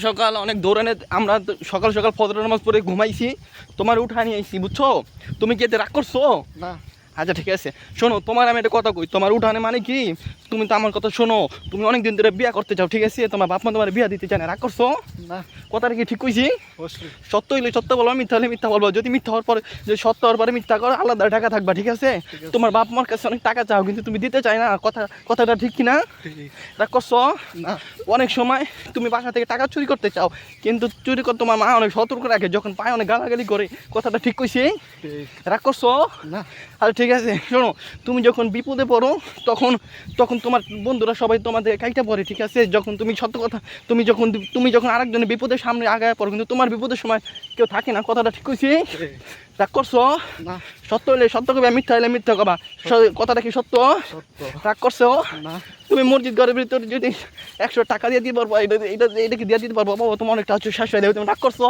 সকাল অনেক দৌড়ানে আমরা সকাল সকাল ফজর নামাজ পড়ে ঘুমাইছি, তোমার উঠা নিয়ে আইছি, বুঝছো? তুমি কি এতে রাগ করছো? না। আচ্ছা ঠিক আছে, শোনো তোমার আমি একটা কথা কই, তোমার উঠানে মানে কি, তুমি তো আমার কথা শোনো, তুমি অনেক দিন ধরে বিয়া করতে চাও, ঠিক আছে? তোমার বাপ মা তোমার বিয়া দিতে চায় না, রাগ করছো? না। কথাটা কি ঠিক কইছি? অবশ্যই। সত্য হইলে সত্য বলবো, মিথ্যা হলে মিথ্যা বলবো। যদি মিথ্যা হওয়ার পরে, যদি সত্য হওয়ার পরে মিথ্যা করো, আলাদা টাকা থাকবা, ঠিক আছে? তোমার বাপ মার কাছে অনেক টাকা চাও, কিন্তু তুমি দিতে চাই না, কথাটা ঠিক কিনা? রাগ করছো? না। অনেক সময় তুমি বাসা থেকে টাকা চুরি করতে চাও, কিন্তু চুরি করতে তোমার মা অনেক সতর্ক রাখে, যখন পায়ে অনেক গালাগালি করে। কথাটা ঠিক কইছি? রাগ করছো? না। আরে ঠিক আছে, শোনো, তুমি যখন বিপদে পড়ো তখন তখন তোমার বন্ধুরা সবাই তোমাদের কাইটা পড়ে, ঠিক আছে? যখন তুমি সত্য কথা, তুমি যখন আরেকজনের বিপদের সামনে আগায় পড়ো, কিন্তু তোমার বিপদের সময় কেউ থাকে না। কথাটা ঠিক কইছি? রাগ করছো? না। সত্য হইলে সত্য কবা, মিথ্যা হইলে মিথ্যা কবা। কথাটা কি সত্য? সত্য। রাগ করছো? না। তুমি মসজিদ ঘরের ভিতরে যদি 100 টাকা দিয়ে দিতে পারবো, এটা কি দিয়ে দিতে পারবো? বাবা তোমার অনেকটা হচ্ছে শেষ হয়ে দেবে, তুমি রাগ করছো?